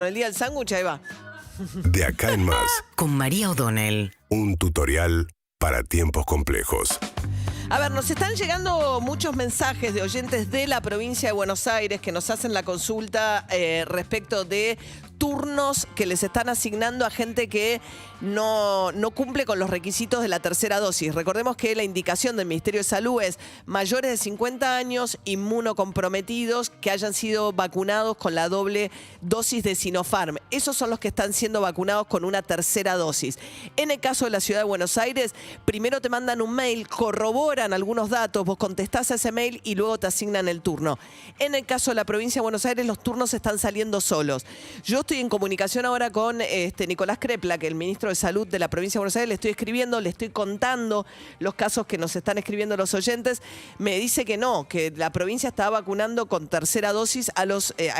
El día del sándwich, ahí va. De acá en más, Con María O'Donnell. un tutorial para tiempos complejos. A ver, nos están llegando muchos mensajes de oyentes de la provincia de Buenos Aires que nos hacen la consulta respecto de turnos que les están asignando a gente que no cumple con los requisitos de la tercera dosis. Recordemos que la indicación del Ministerio de Salud es mayores de 50 años, inmunocomprometidos, que hayan sido vacunados con la doble dosis de Sinopharm. Esos son los que están siendo vacunados con una tercera dosis. En el caso de la ciudad de Buenos Aires, primero te mandan un mail, corroboran algunos datos, vos contestás a ese mail y luego te asignan el turno. En el caso de la provincia de Buenos Aires, los turnos están saliendo solos. Yo estoy en comunicación ahora con Nicolás Crepla, que es el ministro de Salud de la provincia de Buenos Aires. Le estoy escribiendo, le estoy contando los casos que nos están escribiendo los oyentes. Me dice que no, que la provincia está vacunando con tercera dosis a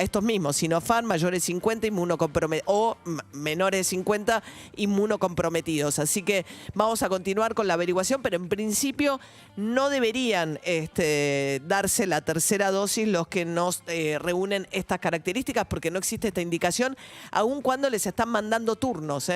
estos mismos, Sinopharm, mayores de 50 o menores de 50 inmunocomprometidos. Así que vamos a continuar con la averiguación, pero en principio no deberían darse la tercera dosis los que nos reúnen estas características, porque no existe esta indicación, aun cuando les están mandando turnos.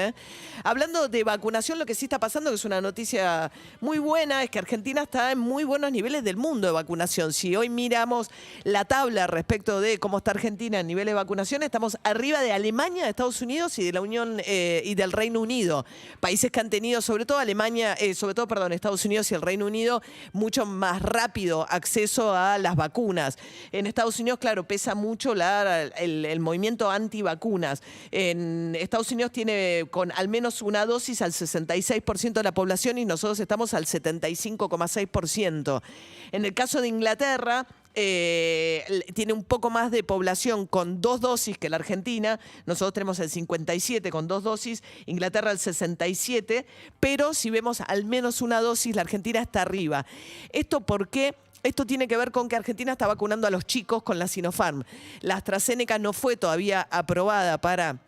Hablando de vacunación, lo que sí está pasando, que es una noticia muy buena, es que Argentina está en muy buenos niveles del mundo de vacunación. Si hoy miramos la tabla respecto de cómo está Argentina en nivel de vacunación, estamos arriba de Alemania, de Estados Unidos y de la Unión y del Reino Unido. Países que han tenido, sobre todo Estados Unidos y el Reino Unido, mucho más rápido acceso a las vacunas. En Estados Unidos, claro, pesa mucho el movimiento antivacunas. En Estados Unidos tiene con al menos una dosis al 66% de la población y nosotros estamos al 75,6%. En el caso de Inglaterra, tiene un poco más de población con 2 dosis que la Argentina. Nosotros tenemos el 57 con 2 dosis, Inglaterra el 67, pero si vemos al menos una dosis, la Argentina está arriba. ¿Esto por qué? Esto tiene que ver con que Argentina está vacunando a los chicos con la Sinopharm. La AstraZeneca no fue todavía aprobada para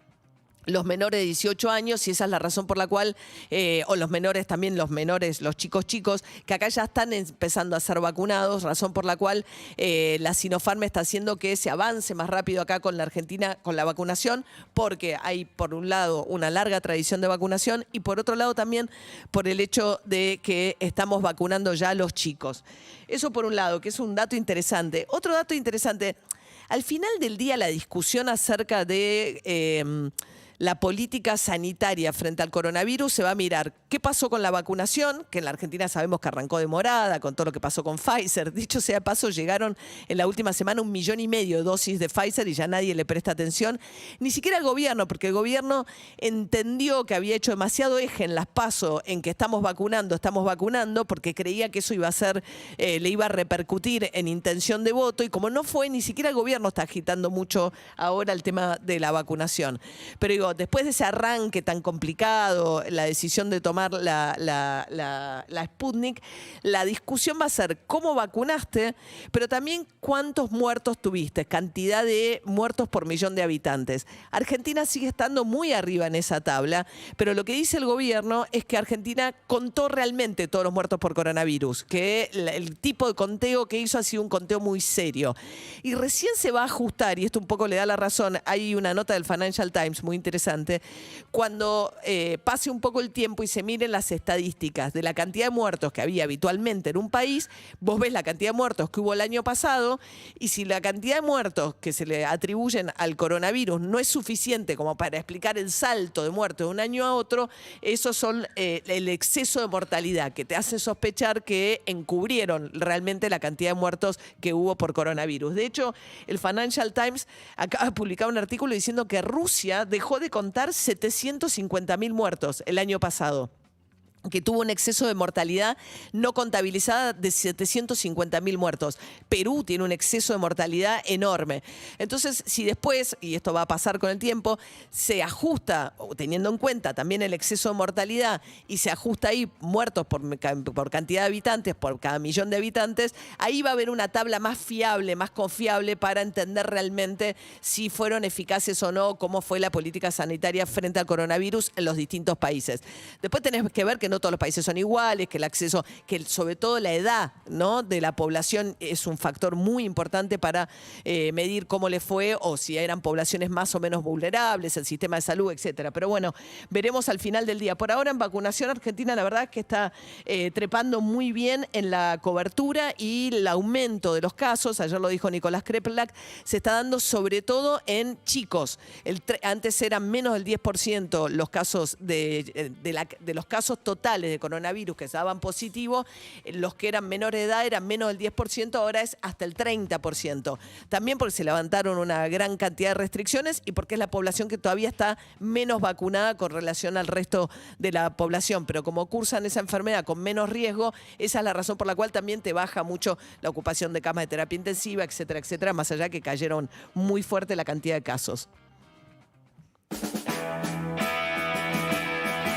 los menores de 18 años y esa es la razón por la cual, o los menores también, los chicos, que acá ya están empezando a ser vacunados, razón por la cual la Sinopharm está haciendo que se avance más rápido acá con la Argentina con la vacunación, porque hay por un lado una larga tradición de vacunación y por otro lado también por el hecho de que estamos vacunando ya a los chicos. Eso por un lado, que es un dato interesante. Otro dato interesante, al final del día la discusión acerca de la política sanitaria frente al coronavirus se va a mirar qué pasó con la vacunación, que en la Argentina sabemos que arrancó demorada, con todo lo que pasó con Pfizer. Dicho sea de paso, llegaron en la última semana 1,5 millones de dosis de Pfizer y ya nadie le presta atención, ni siquiera el gobierno, porque el gobierno entendió que había hecho demasiado eje en las PASO, en que estamos vacunando, porque creía que eso iba a ser, le iba a repercutir en intención de voto, y como no fue, ni siquiera el gobierno está agitando mucho ahora el tema de la vacunación. Pero digo, después de ese arranque tan complicado, la decisión de tomar la Sputnik, la discusión va a ser cómo vacunaste, pero también cuántos muertos tuviste, cantidad de muertos por millón de habitantes. Argentina sigue estando muy arriba en esa tabla, pero lo que dice el gobierno es que Argentina contó realmente todos los muertos por coronavirus, que el tipo de conteo que hizo ha sido un conteo muy serio. Y recién se va a ajustar, y esto un poco le da la razón, hay una nota del Financial Times muy interesante, cuando pase un poco el tiempo y se miren las estadísticas de la cantidad de muertos que había habitualmente en un país, vos ves la cantidad de muertos que hubo el año pasado, y si la cantidad de muertos que se le atribuyen al coronavirus no es suficiente como para explicar el salto de muertos de un año a otro, esos son el exceso de mortalidad que te hace sospechar que encubrieron realmente la cantidad de muertos que hubo por coronavirus. De hecho, el Financial Times acaba de publicar un artículo diciendo que Rusia dejó de contar 750.000 muertos el año pasado, que tuvo un exceso de mortalidad no contabilizada de 750.000 muertos. Perú tiene un exceso de mortalidad enorme. Entonces, si después, y esto va a pasar con el tiempo, se ajusta, teniendo en cuenta también el exceso de mortalidad, y se ajusta ahí muertos por cantidad de habitantes, por cada millón de habitantes, ahí va a haber una tabla más fiable, más confiable para entender realmente si fueron eficaces o no, cómo fue la política sanitaria frente al coronavirus en los distintos países. Después tenés que ver que no no todos los países son iguales, que el acceso, que sobre todo la edad, ¿no?, de la población es un factor muy importante para medir cómo le fue o si eran poblaciones más o menos vulnerables, el sistema de salud, etcétera. Pero bueno, veremos al final del día. Por ahora en vacunación Argentina la verdad es que está trepando muy bien en la cobertura y el aumento de los casos, ayer lo dijo Nicolás Kreplak, se está dando sobre todo en chicos. Antes eran menos del 10% los casos de los casos totales de coronavirus que se daban positivo, los que eran menores de edad eran menos del 10%, ahora es hasta el 30%. También porque se levantaron una gran cantidad de restricciones y porque es la población que todavía está menos vacunada con relación al resto de la población. Pero como cursan esa enfermedad con menos riesgo, esa es la razón por la cual también te baja mucho la ocupación de camas de terapia intensiva, etcétera, etcétera, más allá que cayeron muy fuerte la cantidad de casos.